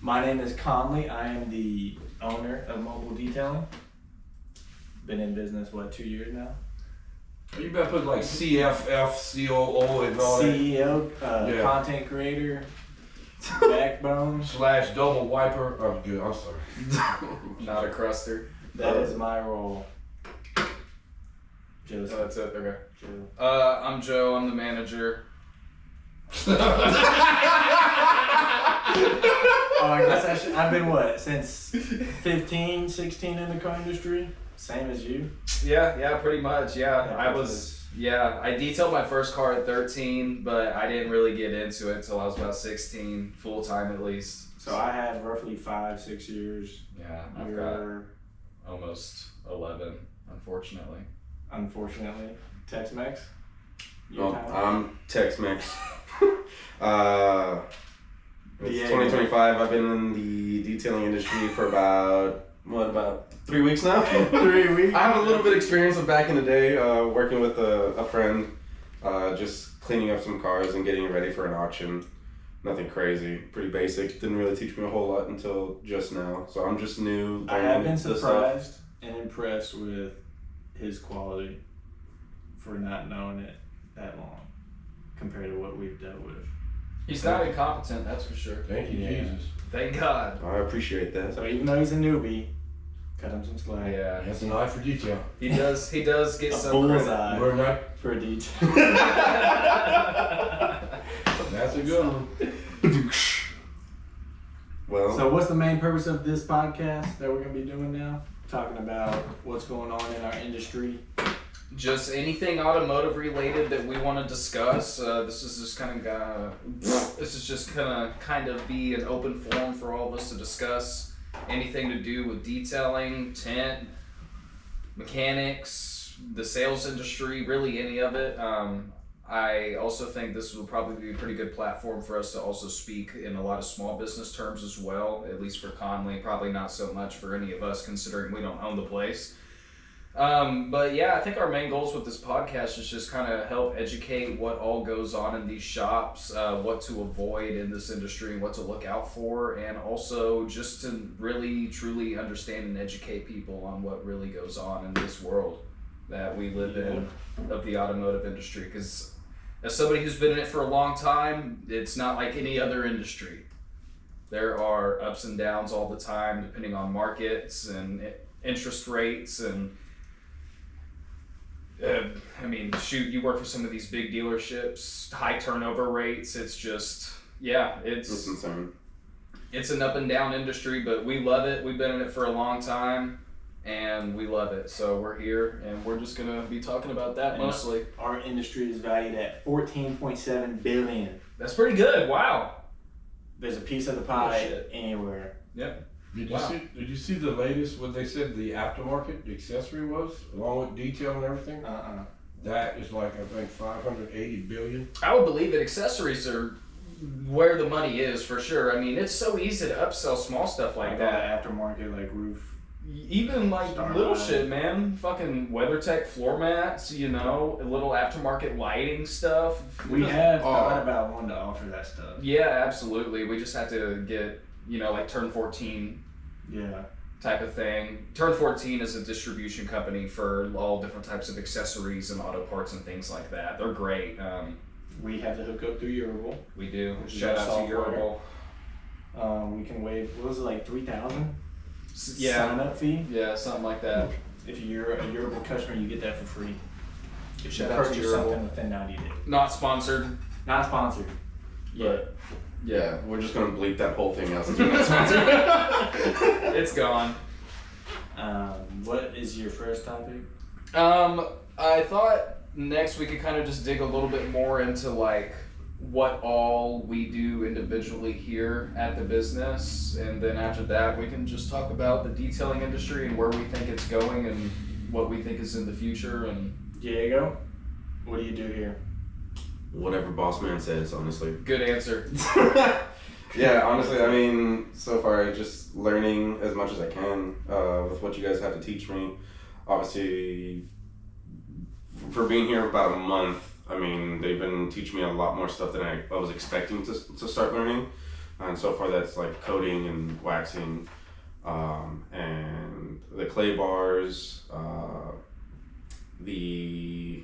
My name is Conley. I am the owner of MoBull Detailing. Been in business, 2 years now? You better put like CFF, COO, and all CEO, content creator, backbone. / double wiper. I'm good, I'm sorry. Not a cruster. That is my role. Joseph. Oh, that's it, okay. Joe. I'm Joe, I'm the manager. I guess I've been since 15, 16 in the car industry? Same as you? Yeah, pretty much, I detailed my first car at 13, but I didn't really get into it until I was about 16, full time at least. So I have roughly 5-6 years. Yeah, I've got almost 11, unfortunately. Unfortunately. Tex-Mex? I'm Tex-Mex. It's 2025. I've been in the detailing industry for about 3 weeks now? 3 weeks? I have a little bit of experience of back in the day, working with a friend, just cleaning up some cars and getting ready for an auction. Nothing crazy, pretty basic. Didn't really teach me a whole lot until just now. So I'm just new. I have been surprised and impressed with his quality for not knowing it that long compared to what we've dealt with. He's not incompetent, that's for sure. Thank you, Jesus. Thank God. I appreciate that. So even though he's a newbie, cut him some slack. Yeah. He has an eye for detail. He does get a some bullseye We're not. for a detail. That's a good one. Well, So what's the main purpose of this podcast that we're going to be doing now? Talking about what's going on in our industry. Just anything automotive related that we want to discuss. This is just kind of be an open forum for all of us to discuss anything to do with detailing, tint, mechanics, the sales industry, really any of it. I also think this will probably be a pretty good platform for us to also speak in a lot of small business terms as well, at least for Conley, probably not so much for any of us considering we don't own the place. But yeah, I think our main goals with this podcast is just kind of help educate what all goes on in these shops, what to avoid in this industry and what to look out for, and also just to really truly understand and educate people on what really goes on in this world that we live in of the automotive industry. Because as somebody who's been in it for a long time, it's not like any other industry. There are ups and downs all the time depending on markets and interest rates and you work for some of these big dealerships, high turnover rates. It's just, it's insane. It's an up and down industry, but we love it. We've been in it for a long time, and we love it. So we're here, and we're just gonna be talking about that mostly. Our industry is valued at $14.7 billion. That's pretty good. Wow. There's a piece of the pie anywhere. Yep. Did you see the latest, what they said the aftermarket, the accessory was, along with detail and everything? That is like, I think, $580 billion. I would believe that accessories are where the money is for sure. I mean, it's so easy to upsell small stuff like that. Aftermarket, like roof. Even like little shit, man. Fucking WeatherTech floor mats, a little aftermarket lighting stuff. We have thought about wanting to offer that stuff. Yeah, absolutely. We just have to get, like Turn 14 type of thing. Turn 14 is a distribution company for all different types of accessories and auto parts and things like that. They're great. We have to hook up through Urable. We do. Shout out to Urable. We can waive, what was it, like $3,000? Yeah. Sign up fee? Yeah, something like that. If you're a Urable customer, you get that for free. If you Shout out to purchase Urable. something within 90 days. Not sponsored. Not sponsored. But yeah, we're just gonna bleep that whole thing out since we're not sponsored. It's gone. What is your first topic? I thought next we could kind of just dig a little bit more into like what all we do individually here at the business, and then after that we can just talk about the detailing industry and where we think it's going and what we think is in the future. And Diego, what do you do here? Whatever boss man says, honestly. Good answer. Yeah, honestly, I mean, so far just learning as much as I can with what you guys have to teach me. Obviously, for being here about a month, I mean, they've been teaching me a lot more stuff than I was expecting to start learning. And so far that's like coating and waxing, and the clay bars, the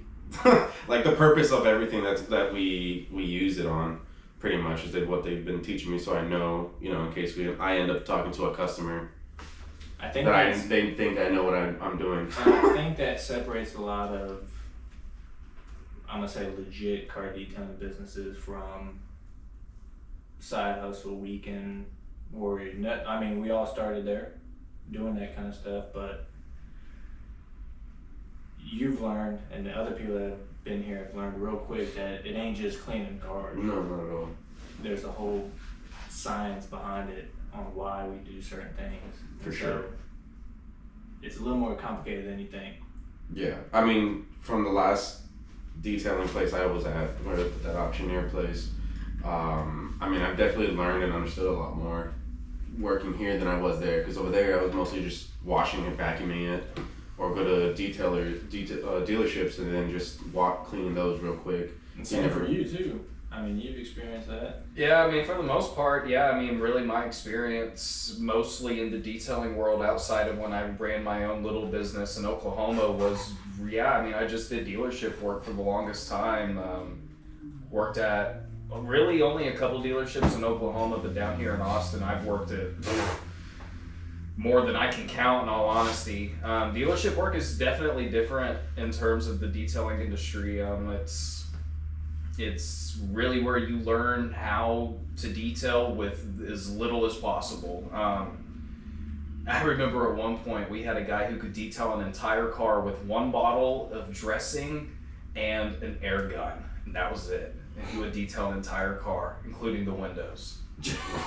like the purpose of everything that we use it on pretty much is what they've been teaching me, so I know, in case I end up talking to a customer, I think they think I know what I'm doing. I think that separates a lot of, I'm gonna say, legit car detailing businesses from side hustle weekend warrior. I mean, we all started there doing that kind of stuff, but you've learned, and the other people that have been here have learned real quick, that it ain't just cleaning cars. No, not at all. There's a whole science behind it on why we do certain things. For And sure. so it's a little more complicated than you think. Yeah, I mean, from the last detailing place I was at, or that auctioneer place, I mean, I've definitely learned and understood a lot more working here than I was there, because over there I was mostly just washing and vacuuming it, or go to dealerships and then just clean those real quick. And same for you too. I mean, you've experienced that. Yeah, I mean, for the most part, yeah. I mean, really, my experience mostly in the detailing world outside of when I ran my own little business in Oklahoma was, yeah, I mean, I just did dealership work for the longest time. Worked at really only a couple dealerships in Oklahoma, but down here in Austin, I've worked at more than I can count, in all honesty. Dealership work is definitely different in terms of the detailing industry. It's really where you learn how to detail with as little as possible. I remember at one point we had a guy who could detail an entire car with one bottle of dressing and an air gun, and that was it. And he would detail an entire car, including the windows.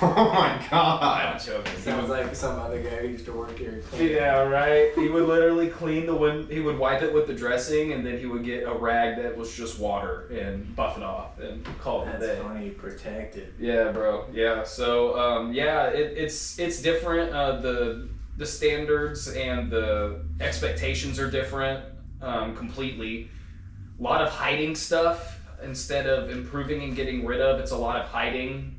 Oh my god! I'm joking. Sounds like some other guy who used to work here. Yeah, right. He would literally clean the wind. He would wipe it with the dressing, and then he would get a rag that was just water and buff it off and call it a day. That's funny, protected. Yeah, bro. Yeah. So, it's different. The standards and the expectations are different, completely. A lot of hiding stuff instead of improving and getting rid of. It's a lot of hiding.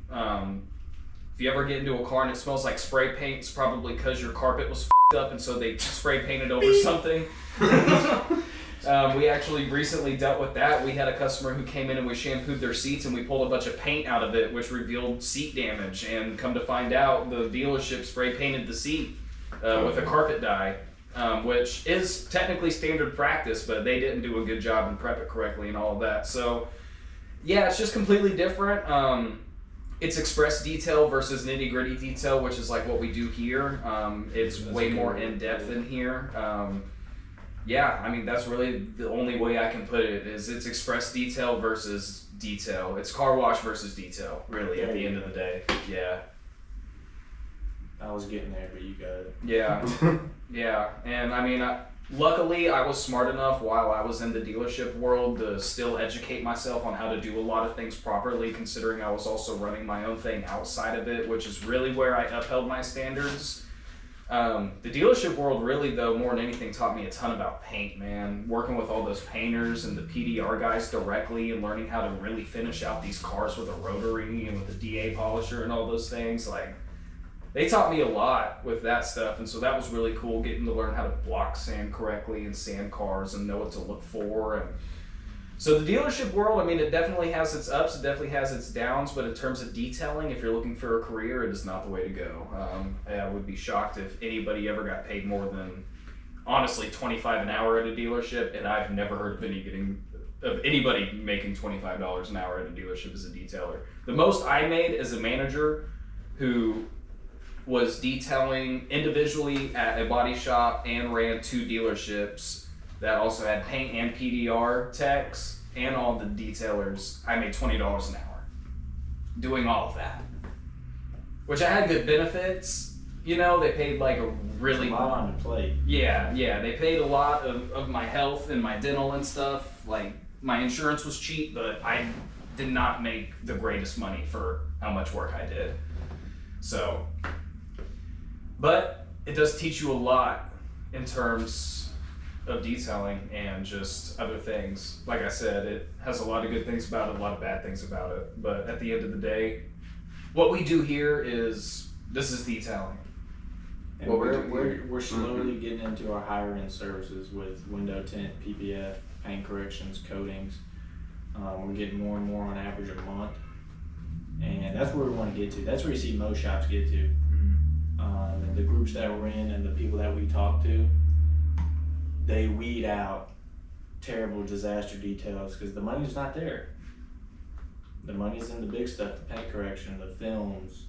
If you ever get into a car and it smells like spray paint, it's probably because your carpet was f***ed up and so they spray painted over something. We actually recently dealt with that. We had a customer who came in and we shampooed their seats and we pulled a bunch of paint out of it, which revealed seat damage. And come to find out, the dealership spray painted the seat with a carpet dye, which is technically standard practice, but they didn't do a good job and prep it correctly and all of that. So, yeah, it's just completely different. It's express detail versus nitty gritty detail, which is like what we do here. It's way more in depth in here. Yeah, I mean, that's really the only way I can put it, is it's express detail versus detail. It's car wash versus detail, really, at the end of the day. Yeah. I was getting there, but you got it. Yeah. Yeah. And I mean, luckily, I was smart enough while I was in the dealership world to still educate myself on how to do a lot of things properly, considering I was also running my own thing outside of it, which is really where I upheld my standards. The dealership world really, though, more than anything, taught me a ton about paint, man. Working with all those painters and the PDR guys directly and learning how to really finish out these cars with a rotary and with a DA polisher and all those things, like, they taught me a lot with that stuff, and so that was really cool, getting to learn how to block sand correctly and sand cars and know what to look for. And so the dealership world, I mean, it definitely has its ups, it definitely has its downs, but in terms of detailing, if you're looking for a career, it is not the way to go. I would be shocked if anybody ever got paid more than, honestly, $25 an hour at a dealership, and I've never heard of anybody making $25 an hour at a dealership as a detailer. The most I made as a manager who was detailing individually at a body shop and ran 2 dealerships that also had paint and PDR techs and all the detailers. I made $20 an hour doing all of that, which I had good benefits. You know, they paid like a really... a lot on the plate. Yeah, they paid a lot of my health and my dental and stuff. Like, my insurance was cheap, but I did not make the greatest money for how much work I did. So... but it does teach you a lot in terms of detailing and just other things. Like I said, it has a lot of good things about it, a lot of bad things about it. But at the end of the day, What we do here is detailing. And What we do we're slowly getting into our higher end services with window tint, PPF, paint corrections, coatings. We're getting more and more on average a month, and that's where we want to get to. That's where you see most shops get to. And the groups that we're in and the people that we talk to, they weed out terrible disaster details because the money's not there. The money's in the big stuff, the paint correction, the films,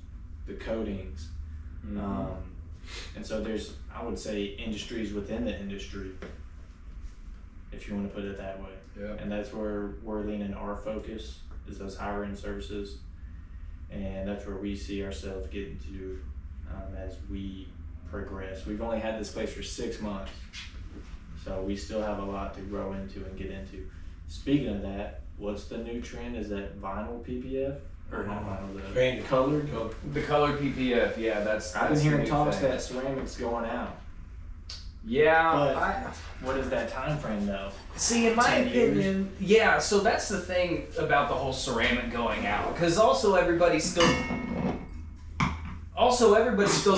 the coatings. And so there's, I would say, industries within the industry, if you want to put it that way. Yeah. And that's where we're leaning our focus, is those higher end services. And that's where we see ourselves getting to as we progress. We've only had this place for 6 months, so we still have a lot to grow into and get into. Speaking of that, what's the new trend? Is that vinyl PPF? Or not vinyl, the Paint colored. The colored PPF, yeah, that's I've been the hearing new talks thing. that ceramic's going out. Yeah, But what is that time frame though? see, in my 10 years? opinion, yeah. So that's the thing about the whole ceramic going out, because also everybody still He's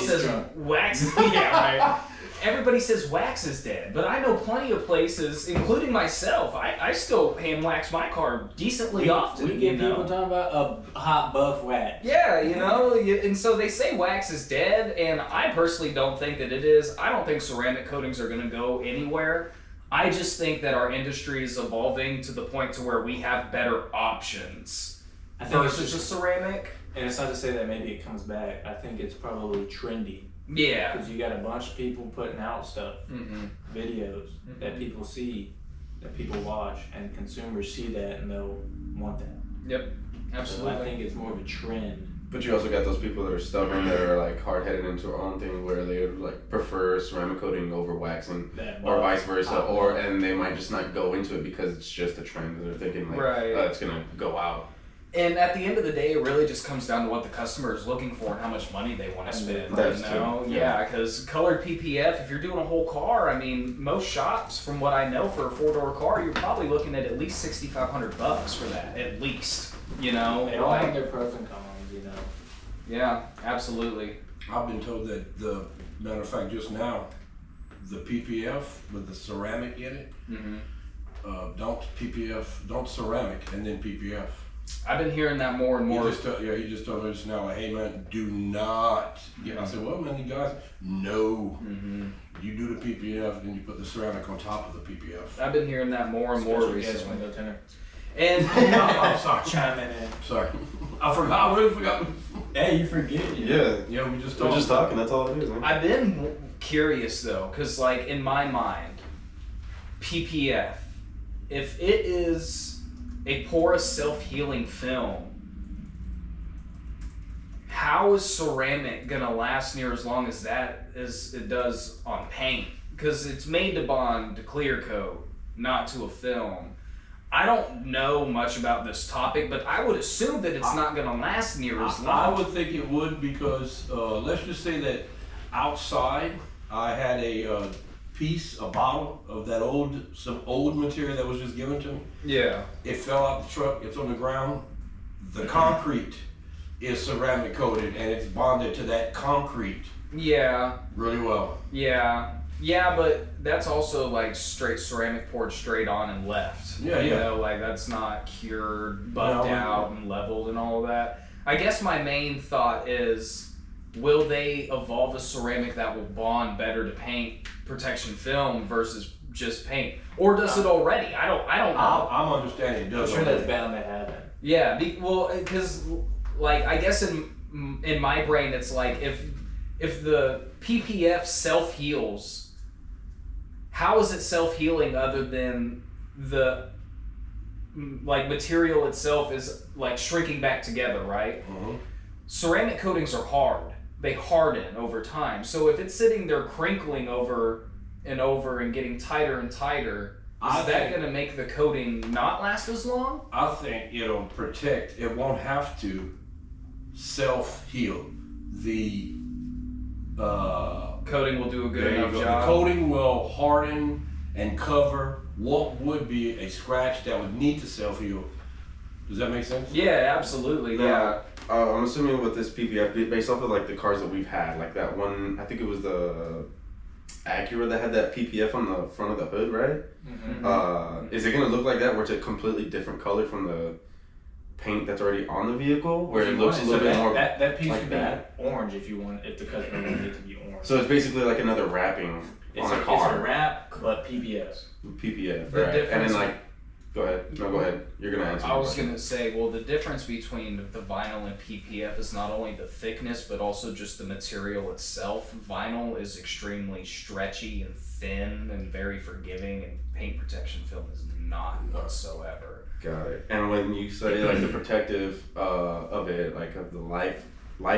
says drunk. wax. Yeah, right. Everybody says wax is dead, but I know plenty of places, including myself. I still hand wax my car decently often. We get you know? people talking about a hot buff wax. Yeah, you know, and so they say wax is dead, and I personally don't think that it is. I don't think ceramic coatings are going to go anywhere. I just think that our industry is evolving to the point to where we have better options I think it's versus just, a ceramic. and it's not to say that maybe it comes back. I think it's probably trendy Yeah. because you got a bunch of people putting out stuff, Mm-hmm. videos that people see, that people watch, and consumers see that and they'll want that. Yep. So Absolutely. I think it's more of a trend. But you also got those people that are stubborn, that are like hard-headed into their own thing, where they like prefer ceramic coating over waxing, That or buff, vice versa, hot or buff. and they might just not go into it because it's just a trend, and they're thinking like, Right. it's gonna go out. And at the end of the day, it really just comes down to what the customer is looking for and how much money they want to And spend. that's You know? true. Yeah, because colored PPF, if you're doing a whole car, I mean, most shops, from what I know, for a 4-door car, you're probably looking at least $6,500 for that, at least. You know, They all have like, their pros and cons, you know. yeah, absolutely. I've been told that matter of fact, just now, the PPF with the ceramic in it, Mm-hmm. don't ceramic and then PPF. I've been hearing that more and more. He just told me just now, like, hey man, do not. I said, well, man, you guys, no. Mm-hmm. You do the PPF, then you put the ceramic on top of the PPF. I've been hearing that more and more Special guest recently. window tinter. And I'm sorry. Chiming in. Sorry. I forgot. I really forgot. Hey, you forget. Yeah, Yeah, we just we're talked. just talking. That's all it is, man. I've been curious though, because like in my mind, PPF, if it is a porous self-healing film, how is ceramic gonna last near as long as that as it does on paint? Because it's made to bond to clear coat, not to a film. I don't know much about this topic, but I would assume that it's not gonna last near as long. I would think it would because let's just say that outside I had a bottle of that some old material that was just given to me. Yeah. It fell out the truck. It's on the ground. The concrete is ceramic coated and it's bonded to that concrete Yeah. really well. Yeah. Yeah, but that's also like straight ceramic poured straight on and left. Yeah, You yeah. know, like that's not cured, buffed No. out, and leveled and all of that. I guess my main thought is, will they evolve a ceramic that will bond better to paint protection film versus just paint? Or does it already? I don't know. I'm understanding it I'm does. sure that's already. bound to happen. Yeah, because like I guess in my brain it's like if the PPF self heals, how is it self healing other than the like material itself is like shrinking back together, right? Mhm. Ceramic coatings are hard; they harden over time. So if it's sitting there crinkling over and getting tighter and tighter, I is that think- going to make the coating not last as long? I think it'll protect. It won't have to self-heal. The Coating will do a good there you enough go. job. The coating will harden and cover what would be a scratch that would need to self-heal. Does that make sense? Yeah, absolutely. Yeah. I'm assuming with this PPF, based off of like the cars that we've had, like that one, I think it was the Acura that had that PPF on the front of the hood, right? Mm-hmm. Is it gonna look like that, where it's a completely different color from the paint that's already on the vehicle, where it looks a little bit more? That piece like could that? be orange if you want, if the customer wanted it to be orange. So it's basically like another wrapping on a car. It's a wrap, but PPS. PPF, The right? And difference- then like, go ahead. No, go ahead. You're gonna answer. I the was question. gonna say, well, the difference between the vinyl and PPF is not only the thickness, but also just the material itself. Vinyl is extremely stretchy and thin and very forgiving, and paint protection film is not whatsoever. Got it. And when you say like the protective of it, like of the life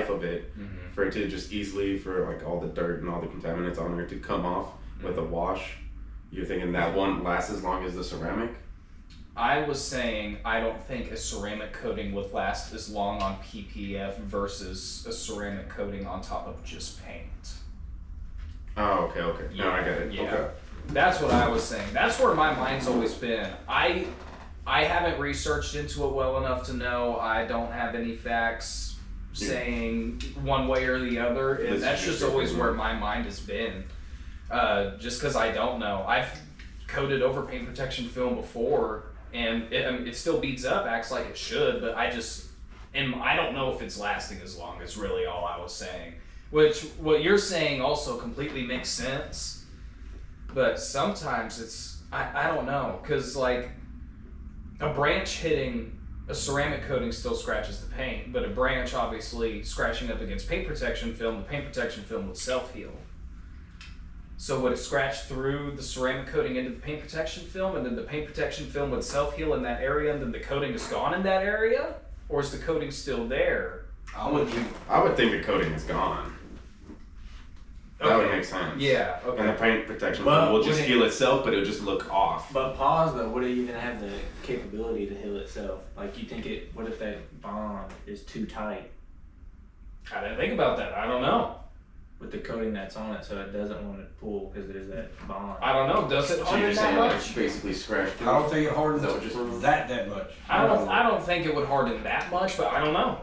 of it, for it to just easily, for like all the dirt and all the contaminants on there to come off with a wash, you're thinking that won't last as long as the ceramic? I was saying I don't think a ceramic coating would last as long on PPF versus a ceramic coating on top of just paint. Oh, okay. No, I get it. Yeah. Okay. That's what I was saying. That's where my mind's always been. I haven't researched into it well enough to know. I don't have any facts saying one way or the other. And that's just always where my mind has been. Just because I don't know. I've coated over paint protection film before, and it still beats up, acts like it should, but I don't know if it's lasting as long. Is really all I was saying. Which, what you're saying also completely makes sense, but sometimes I don't know, because like a branch hitting a ceramic coating still scratches the paint, but a branch obviously scratching up against paint protection film, the paint protection film would self-heal. So would it scratch through the ceramic coating into the paint protection film, and then the paint protection film would self-heal in that area, and then the coating is gone in that area? Or is the coating still there? I would think the coating is gone. That would make sense. Yeah, And the okay. paint protection But will just would it- heal itself, but it'll just look off. But pause though, would it even have the capability to heal itself? Like you think what if that bond is too tight I didn't think about that. I don't know. with the coating that's on it so it doesn't want to pull because there's that bond? I don't know. Does it So you're harden that saying like much? basically scratch I don't think it hardens Is that what you're saying? that much. I don't think it would harden that much, but I don't know.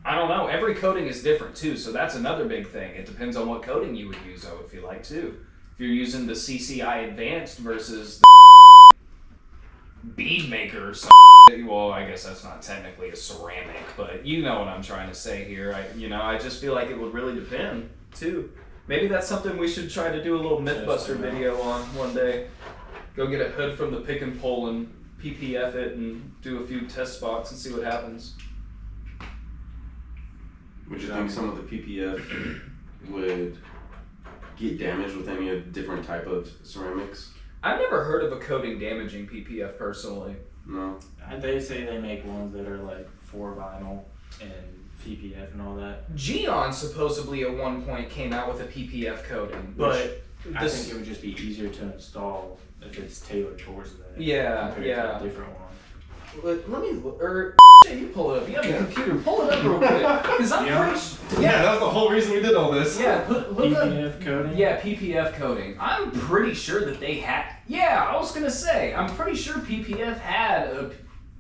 I don't know. Every coating is different too, so that's another big thing. It depends on what coating you would use, I would feel like too. If you're using the CCI Advanced versus the bead maker or something, well, I guess that's not technically a ceramic, but you know what I'm trying to say here. I just feel like it would really depend too. Maybe that's something we should try to do a little Mythbuster video on one day. Go get a hood from the pick and pull and PPF it and do a few test spots and see what happens. Would you think some of the PPF would get damaged with any different type of ceramics? I've never heard of a coating damaging PPF personally. No. They say they make ones that are like for vinyl and PPF and all that. Geon supposedly at one point came out with a PPF coating, but I think it would just be easier to install if it's tailored towards that. Yeah, compared yeah. to a different one. let me you pull it up. You have the computer. Pull it up real quick, because I'm Yeah. pretty sure. that was the whole reason we did all this. Yeah, look up. PPF coating? Yeah, PPF coating. I'm pretty sure that they had. Yeah, I was gonna say. I'm pretty sure PPF had a.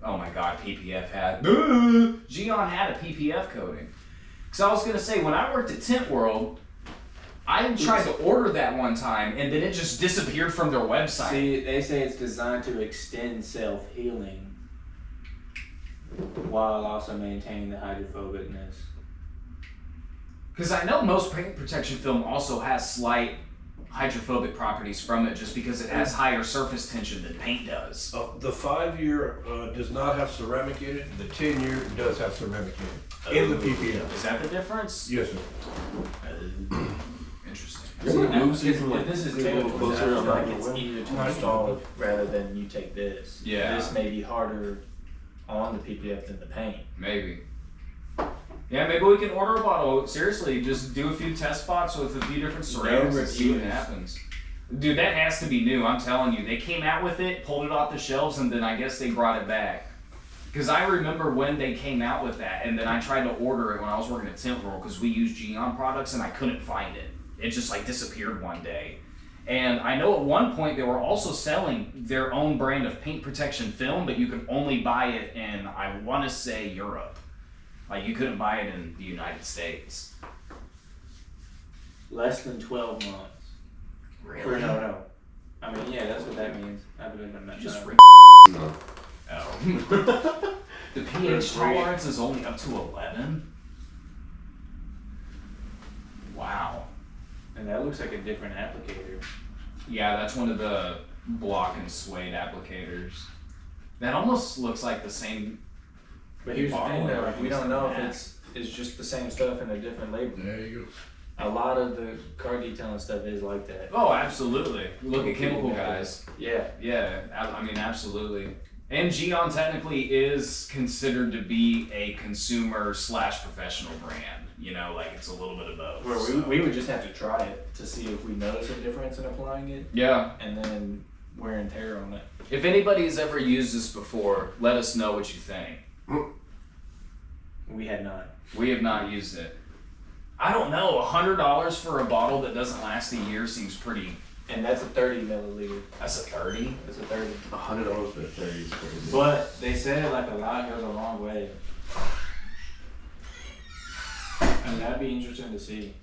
Oh my God, PPF had. Geon had a PPF coating. Because I was gonna say, when I worked at Tint World, I tried to order that one time, and then it just disappeared from their website. See, they say it's designed to extend self-healing while also maintaining the hydrophobicness. Because I know most paint protection film also has slight hydrophobic properties from it, just because it has higher surface tension than paint does. The 5-year does not have ceramic in it. The 10-year does have ceramic in it. In the PPF. Is that the difference? Yes, sir. Interesting. If this is Get a little tailored, closer, I feel I'm like not it's gonna easier to install rather than you take this. Yeah. This may be harder on the PPF than the paint. Maybe. Yeah, maybe we can order a bottle. Seriously, just do a few test spots with a few different ceramics and see what reviews. happens. Dude, that has to be new, I'm telling you. They came out with it, pulled it off the shelves, and then I guess they brought it back. Because I remember when they came out with that, and then I tried to order it when I was working at Tint World, because we use Geon products, and I couldn't find it. It just like disappeared one day. And I know at one point they were also selling their own brand of paint protection film, but you could only buy it in, I want to say, Europe. Like you couldn't buy it in the United States. Less than 12 months. Or no. I mean, yeah, that's what that means. I believe in that. Just No. Oh. The pH tolerance is only up to 11? Wow. And that looks like a different applicator. Yeah, that's one of the block and suede applicators. That almost looks like the same. But here's the thing bottle though, and we don't know if everything. it's just the same stuff in a different label. There you A lot of the car detailing stuff is like that. Oh, absolutely. Look at Chemical Guys. Yeah. Yeah, I mean, absolutely. And Geon technically is considered to be a consumer / professional brand. You know, like it's a little bit of both. Where so. we would just have to try it to see if we notice a difference in applying it, Yeah. and then wear and tear on it. If anybody's ever used this before, let us know what you think. We had not. We have not used it. I don't know. $100 for a bottle that doesn't last a year seems pretty. And that's a 30 milliliter. That's a 30. That's a 30. $100 for 30 is crazy. But they said like a lot goes a long way. And that'd be interesting to see.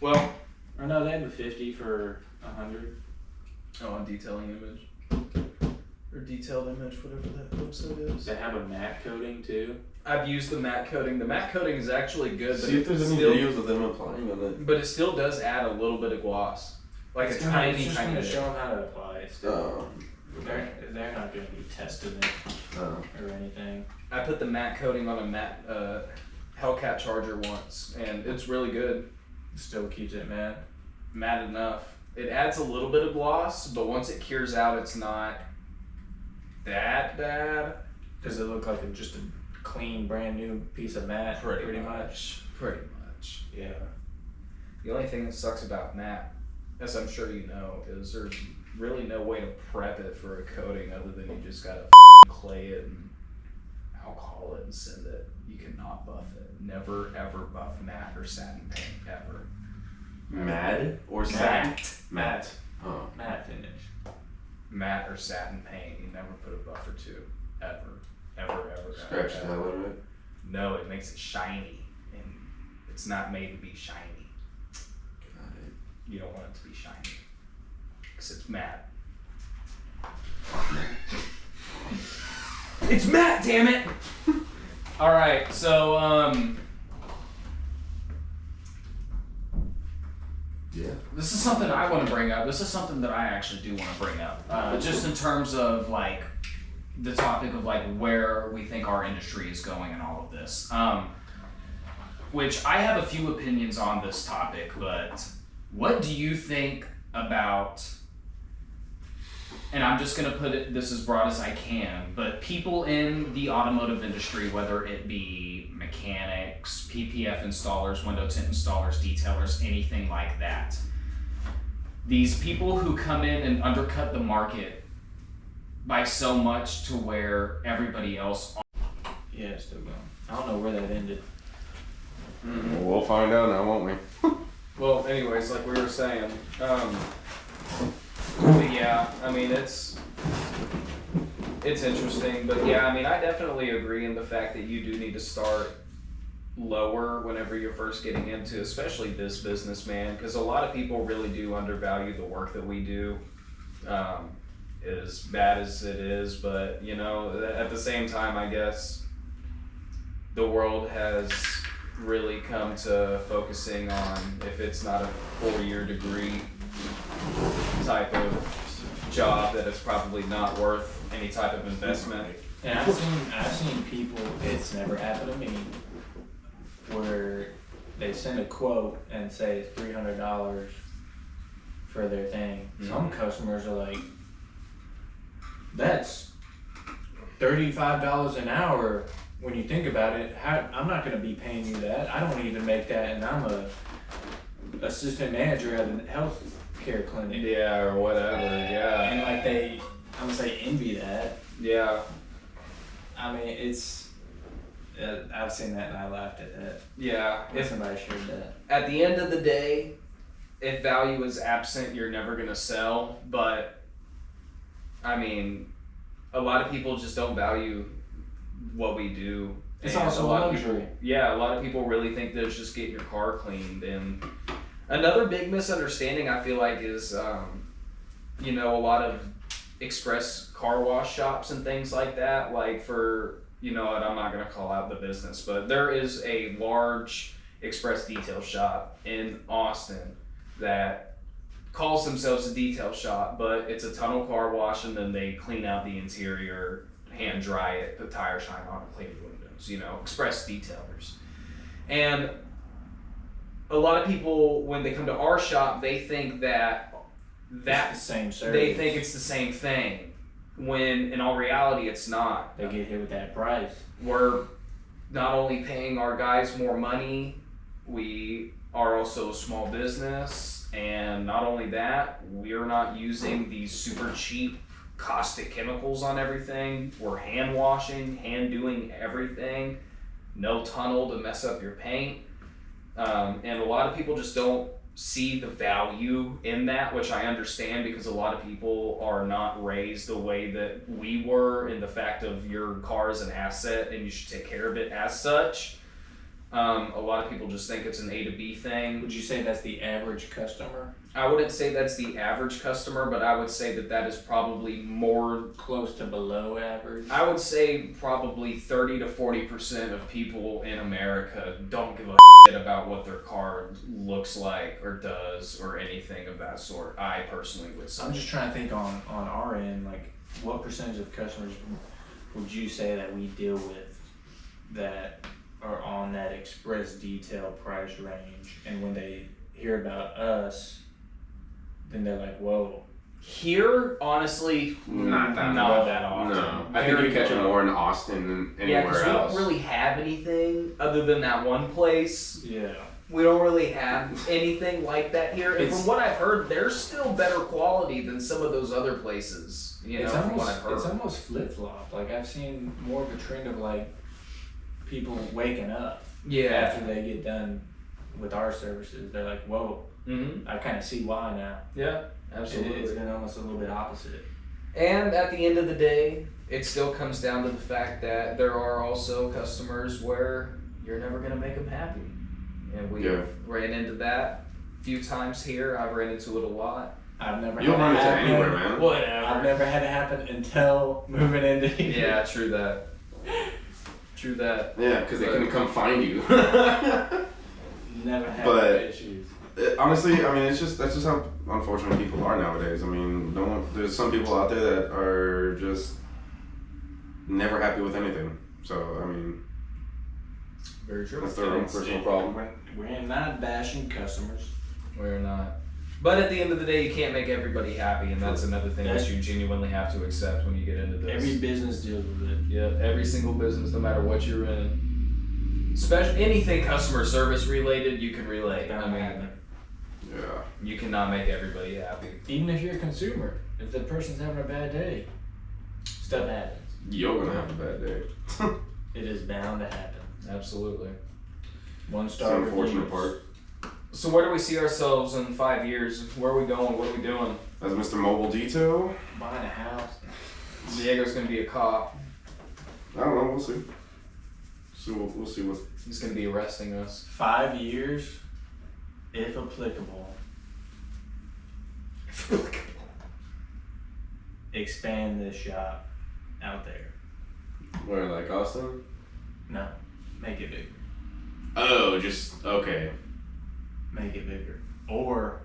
Well, Or no, they had the 50 for 100. oh, on detailing image. Or detailed image, whatever that website is. They have a matte coating too. I've used the matte coating. The matte coating is actually good, but See if there's any still, videos of them applying on it. but it still does add a little bit of gloss. Like It's a tiny, just tiny gonna bit. show them how to apply it. Still. Oh. They're not gonna be testing it Oh. or anything. I put the matte coating on a matte Hellcat charger once, and it's really good. Still keeps it matte. Matte enough. It adds a little bit of gloss, but once it cures out, it's not that bad. Does it look like just a clean, brand new piece of matte? Pretty much. Yeah. The only thing that sucks about matte, as I'm sure you know, is there's really no way to prep it for a coating other than you just gotta clay it and alcohol it and send it. You cannot buff it. Never ever buff matte or satin paint ever. Mad or satin? Matte. Oh. Matte finish. Matte or satin paint, you never put a buff or two. Ever. Ever. Scratch the hell out of it. No, it makes it shiny. And it's not made to be shiny. Got it. You don't want it to be shiny. Because it's matte. It's matte, damn it! Alright, so, Yeah. this is something I want to bring up. This is something that I actually do want to bring up. Just in terms of, like, the topic of, like, where we think our industry is going and all of this. Which I have a few opinions on this topic, but what do you think about, and I'm just going to put it this as broad as I can, but people in the automotive industry, whether it be mechanics, PPF installers, window tint installers, detailers, anything like that. These people who come in and undercut the market by so much to where everybody else. Yeah, it's still going. I don't know where that ended. Well, we'll find out now, won't we? Well, anyways, like we were saying, but yeah, I mean, it's interesting, but yeah, I mean, I definitely agree in the fact that you do need to start lower whenever you're first getting into, especially this business, man, because a lot of people really do undervalue the work that we do. As bad as it is, but you know, at the same time, I guess the world has really come to focusing on, if it's not a 4-year degree type of job, that it's probably not worth any type of investment. And I've seen people, it's never happened to me, where they send a quote and say it's $300 for their thing. Some customers are like, that's $35 an hour. When you think about it, I'm not going to be paying you that. I don't even make that, and I'm a assistant manager at a health care clinic. Yeah, or whatever, yeah. And like I'm gonna say envy that. Yeah. I mean, it's, I've seen that and I laughed at that. Yeah. If somebody shared that. At the end of the day, if value is absent, you're never gonna sell, but I mean, a lot of people just don't value what we do. It's And also a lot a of luxury. people. Yeah, a lot of people really think that it's just getting your car cleaned. And another big misunderstanding I feel like is, you know, a lot of express car wash shops and things like that. Like for, you know, and I'm not gonna call out the business, but there is a large express detail shop in Austin that calls themselves a detail shop, but it's a tunnel car wash, and then they clean out the interior, hand dry it, put tire shine on it, clean the windows, you know, express detailers. And a lot of people, when they come to our shop, they think that It's the same service. they think it's the same thing, when in all reality it's not. They get hit with that price. We're not only paying our guys more money, we are also a small business, and not only that, we're not using these super cheap caustic chemicals on everything. We're hand washing, hand doing everything, no tunnel to mess up your paint. And a lot of people just don't see the value in that, which I understand, because a lot of people are not raised the way that we were, in the fact of your car is an asset and you should take care of it as such. A lot of people just think it's an A to B thing. Would you say that's the average customer? I wouldn't say that's the average customer, but I would say that that is probably more. Close to below average? I would say probably 30 to 40% of people in America don't give a shit about what their car looks like or does or anything of that sort. I personally would say. I'm just trying to think on our end, like, what percentage of customers would you say that we deal with that are on that express detail price range, and when they hear about us, then they're like, whoa. Here, honestly, Not that often. No, I think you catch it more in Austin than Yeah, anywhere because we else. don't really have anything other than that one place. Yeah. We don't really have anything like that here. And It's- from what I've heard, they're still better quality than some of those other places. You know, It's from what I've almost, heard. it's almost flip-flop. Like, I've seen more of a trend of, like, people waking up Yeah. after they get done with our services. They're like, whoa, Mm-hmm. I kind of see why now. Yeah, It's absolutely. been almost a little bit opposite. And at the end of the day, it still comes down to the fact that there are also customers where you're never going to make them happy. And we Yeah. ran into that a few times here. I've ran into it a lot. I've never You'll had run it into happen. anywhere, man. Whatever. I've never had it happen until moving into here. Yeah, true that. True that. Yeah, because they But- couldn't come find you. Never had But- issues. Honestly, I mean, that's just how unfortunate people are nowadays. I mean, there's some people out there that are just never happy with anything. So, I mean, Very true. that's their own personal problem. We're not bashing customers. We're not. But at the end of the day, you can't make everybody happy, and that's another thing that you genuinely have to accept when you get into this. Every business deals with it. Yeah, every single business, no matter what you're in. Especially anything customer service related, you can relate. I mean, Yeah. you cannot make everybody happy. Even if you're a consumer, if the person's having a bad day, stuff happens. You're gonna have a bad day. It is bound to happen. Absolutely. One It's star the unfortunate reviews. part. So where do we see ourselves in 5 years? Where are we going? What are we doing? As Mr. Mobile Detail, Buying a house. Diego's gonna be a cop. I don't know. We'll see. So we'll see what. He's gonna be arresting us. 5 years, if applicable. Expand this shop out there. Where, like Austin? No, make it bigger. Oh, just okay. Make it bigger, or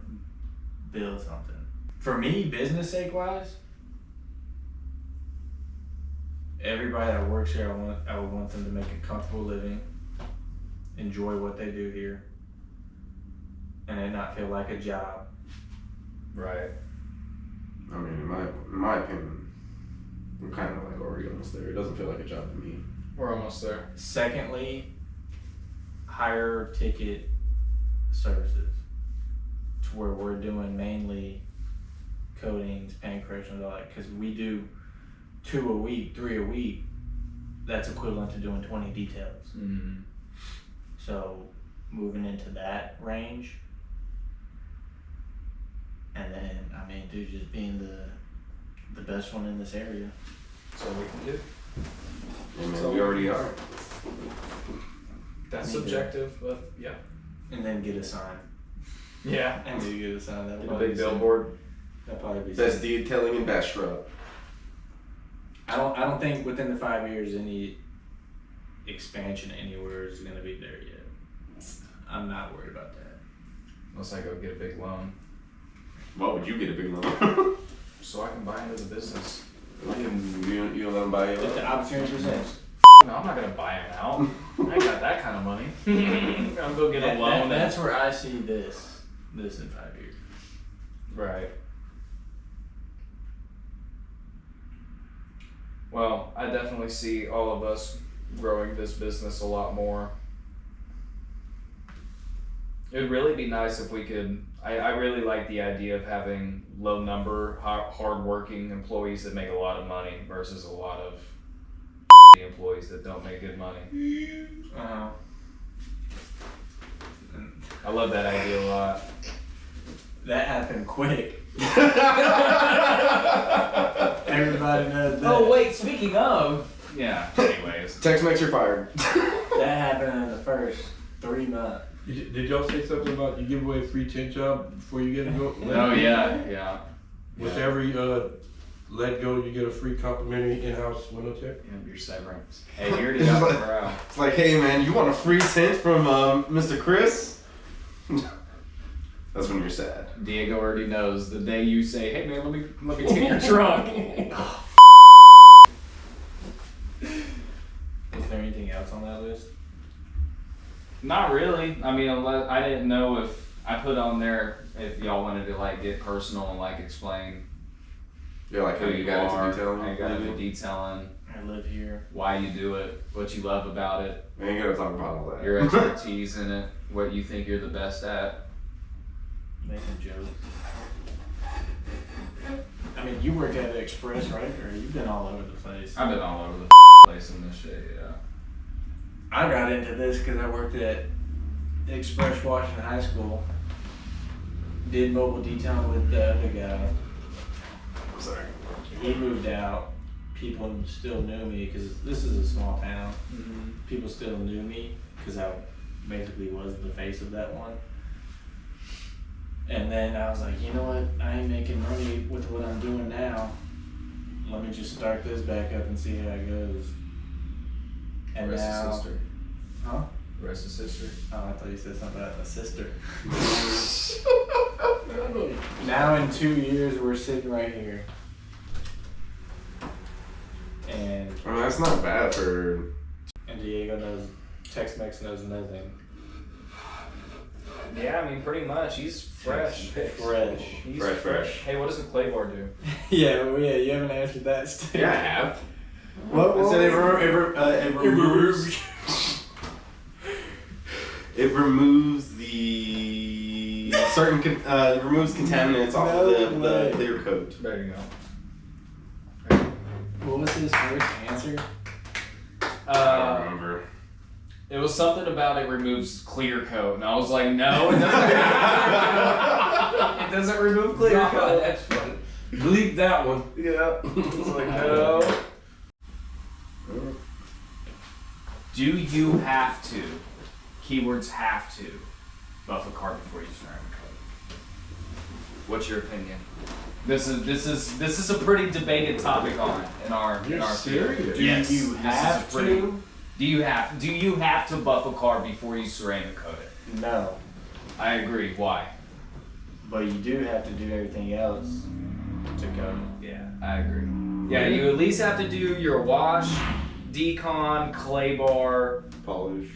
build something. For me, business sake wise, everybody that works here, I would want them to make a comfortable living, enjoy what they do here, and it not feel like a job. Right. I mean, in my opinion, we're kind of like already almost there. It doesn't feel like a job to me. We're almost there. Secondly, higher ticket services to where we're doing mainly coatings, paint corrections, all that, because we do 2 a week, 3 a week. That's equivalent to doing 20 details. Mm-hmm. So moving into that range, and then I mean, dude, just being the best one in this area. That's all we can do. Yeah, man, we already are. That's Me too. subjective, but yeah. And then get a sign. Yeah. And then get a sign. That'd Get a probably big be sick. billboard. That'd probably be Best sick. detailing in Bastrop. I don't think within the 5 years any expansion anywhere is gonna be there yet. I'm not worried about that. Unless I go get a big loan. Why would you get a big loan? So I can buy into the business. you don't let them buy you If the out? opportunity presents. No, I'm not gonna buy him out. I ain't got that kind of money. I'm gonna go get a loan. That's where I see this in 5 years. Right. Well, I definitely see all of us growing this business a lot more. It would really be nice if we could. I really like the idea of having low number, hard-working employees that make a lot of money versus a lot of employees that don't make good money. Uh-huh. I love that idea a lot. That happened quick. Everybody knows that. Oh wait, speaking of. Yeah. Anyways. Tex-Mex, you're fired. That happened in the first 3 months. Did y'all say something about you give away a free tent job before you get go? Oh yeah. With every let go, you get a free complimentary in-house window check. Yeah, your severance. Hey, you already got the brow. It's like, hey man, you want a free tent from Mr. Chris? That's when you're sad. Diego already knows the day you say, "Hey man, let me take your truck." Is there anything else on that list? Not really. I mean, unless I didn't know if I put on there if y'all wanted to like get personal and like explain Yeah, like how who you you got are, into detailing. how you got into detailing, I live here. why you do it, what you love about it, We ain't gonna talk about all that. your expertise in it, what you think you're the best at. Making jokes. I mean, you worked at the Express, right? Or you've been all over the place. I've been all over the place in this shit. Yeah. I got into this because I worked at Express Washington High School. Did mobile detailing with the other guy. I'm sorry. He moved out. People still knew me because this is a small town. People still knew me because I basically was the face of that one. And then I was like, you know what? I ain't making money with what I'm doing now. Let me just start this back up and see how it goes. And Rest now, is history. huh? Rest is history. Oh, I thought you said something about a sister. Now in 2 years, we're sitting right here. And I mean, that's not bad for. Diego knows, Tex-Mex knows nothing. Yeah, I mean, pretty much. He's fresh. Fresh. He's Fresh. Hey, what does a clay bar do? Yeah, well, yeah, you haven't answered that still. Yeah, I have. What I said it removes? It removes the certain removes contaminants off No of the way. clear coat. There you go. What was his first answer? I don't remember. It was something about it removes clear coat, and I was like, no, it doesn't. It doesn't remove clear coat. That's funny. Bleep that one. Yeah. I was like, no. Do you have to? Keywords have to buff a car before you ceramic coat. What's your opinion? This is a pretty debated topic in our field. serious? Yes. Do you this have is pretty. to? Do you have to buff a car before you ceramic coat it? No. I agree. Why? But you do have to do everything else to coat it. Yeah, I agree. Yeah, you at least have to do your wash, decon, clay bar. Polish.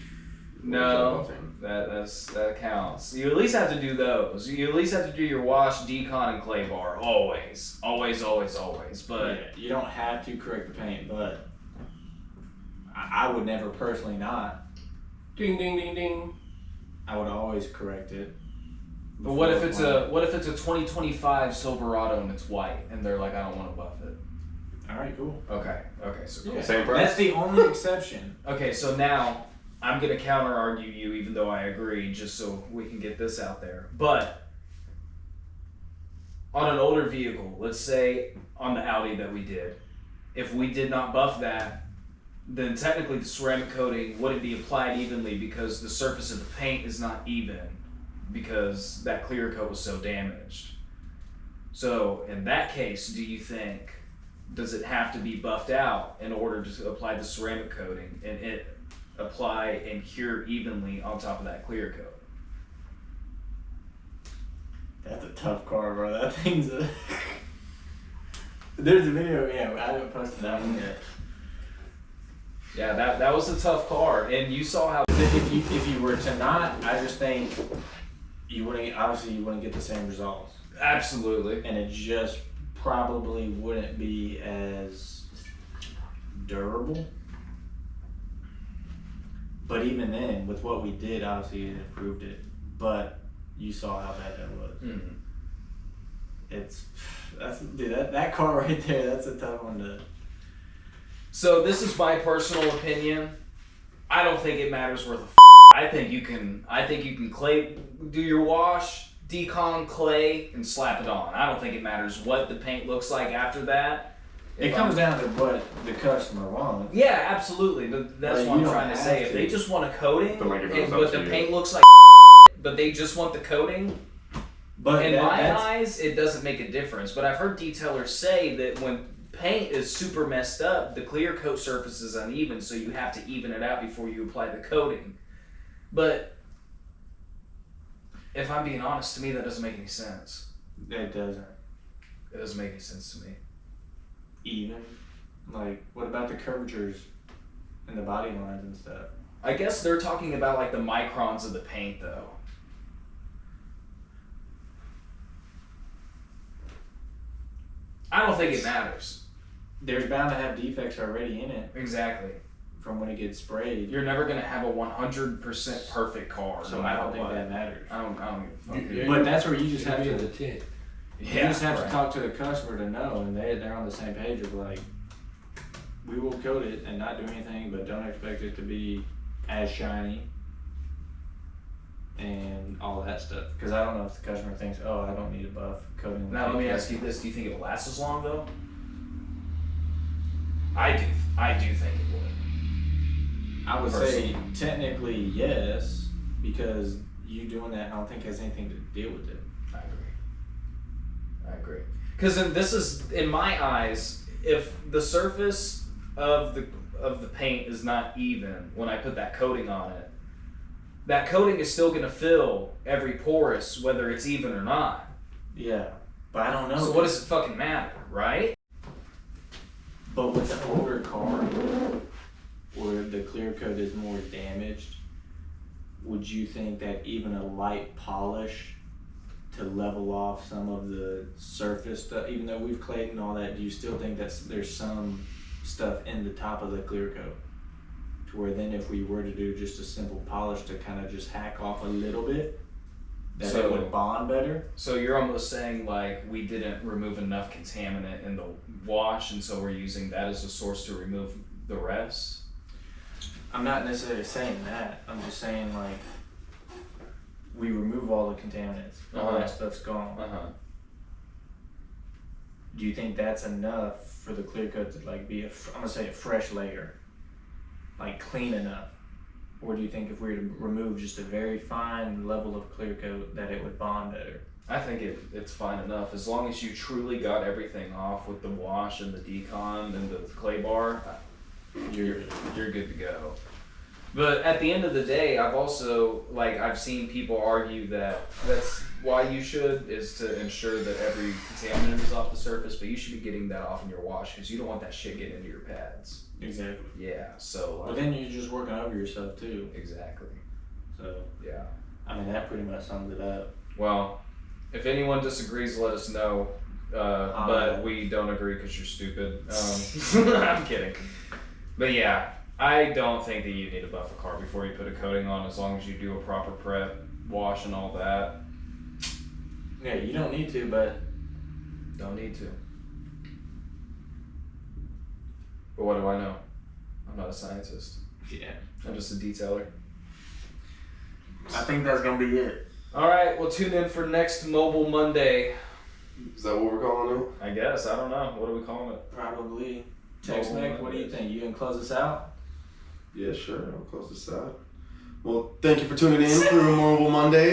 No, that counts. You at least have to do those. You at least have to do your wash, decon, and clay bar. Always. But Yeah, you don't have to correct the paint, but I would never personally not. Ding ding ding ding. I would always correct it. But what if it's a 2025 Silverado and it's white and they're like, I don't want to buff it. All right, cool. Okay, so cool. Yeah. Same price. That's the only exception. Okay, so now I'm gonna counter argue you, even though I agree, just so we can get this out there. But on an older vehicle, let's say on the Audi that we did, if we did not buff that then technically the ceramic coating wouldn't be applied evenly because the surface of the paint is not even because that clear coat was so damaged. So in that case, do you think, does it have to be buffed out in order to apply the ceramic coating and it apply and cure evenly on top of that clear coat? That's a tough car, bro. That thing's a. There's a video. Yeah, I haven't posted that one yet. Yeah, that was a tough car, and you saw how. If you were to not, I just think you wouldn't get the same results, Absolutely. and it just probably wouldn't be as durable. But even then, with what we did, obviously it improved it. But you saw how bad that was. Mm-hmm. That car right there. That's a tough one to. So this is my personal opinion. I don't think it matters worth a f. I think you can do your wash, decon clay, and slap it on. I don't think it matters what the paint looks like after that. It comes down to what the customer wants. Yeah, absolutely. But that's Like, what you I'm don't trying to have say. to. If they just want a coating, But like if it was but up to the you. paint looks like but they just want the coating, But in my that's eyes, it doesn't make a difference. But I've heard detailers say that when paint is super messed up, the clear coat surface is uneven, so you have to even it out before you apply the coating. But if I'm being honest, to me that doesn't make any sense. it doesn't It doesn't make any sense to me. even. Like, what about the curvatures and the body lines and stuff? I guess they're talking about like the microns of the paint, though. I don't think it matters. There's bound to have defects already in it Exactly. from when it gets sprayed. You're never gonna have a 100% perfect car. So no I matter don't think what. that matters. I don't give a fuck. Yeah, But that's where you just have Be in to. the tent. You Yeah, just have right. to talk to the customer to know, and they're on the same page of like, we will coat it and not do anything, but don't expect it to be as shiny and all that stuff. Because I don't know if the customer thinks, oh, I don't need a buff coating. Now let me ask you this: do you think it will last as long though? I do. I do think it would. I would say technically yes, because you doing that, I don't think has anything to deal with it. I agree. Because this is, in my eyes, if the surface of the paint is not even when I put that coating on it, that coating is still gonna fill every porous, whether it's even or not. Yeah, but I don't know. So what does it fucking matter, right? But with the older car, where the clear coat is more damaged, would you think that even a light polish to level off some of the surface stuff, even though we've clayed and all that, do you still think that there's some stuff in the top of the clear coat? To where then if we were to do just a simple polish to kind of just hack off a little bit, that So- it would bond better? So you're almost saying like we didn't remove enough contaminant in the wash, and so we're using that as a source to remove the rest? I'm not necessarily saying that. I'm just saying like we remove all the contaminants, all Uh-huh. that stuff's gone. Do you think that's enough for the clear coat to like be I'm gonna say a fresh layer, like clean enough? Or do you think if we were to remove just a very fine level of clear coat that it would bond better? I think it's fine enough as long as you truly got everything off with the wash and the decon and the clay bar. You're good to go. But at the end of the day, I've seen people argue that that's why you should is to ensure that every contaminant is off the surface, but you should be getting that off in your wash because you don't want that shit getting into your pads. Exactly. Yeah, so Well, then you're just working over yourself too. exactly. So, Yeah. I mean, that pretty much sums it up. Well, if anyone disagrees, let us know. But we don't agree because you're stupid. I'm kidding. But yeah, I don't think that you need to buff a car before you put a coating on, as long as you do a proper prep, wash, and all that. Yeah, you don't need to, but Don't need to. But what do I know? I'm not a scientist. yeah. I'm just a detailer. I think that's gonna be it. All right, well, tune in for next MoBull Monday. Is that what we're calling it? I guess. I don't know. What are we calling it? Probably. Text Mobile Nick, what do you think? You gonna close us out? Yeah, sure. I'll close this out. Well, thank you for tuning in for Memorable Monday.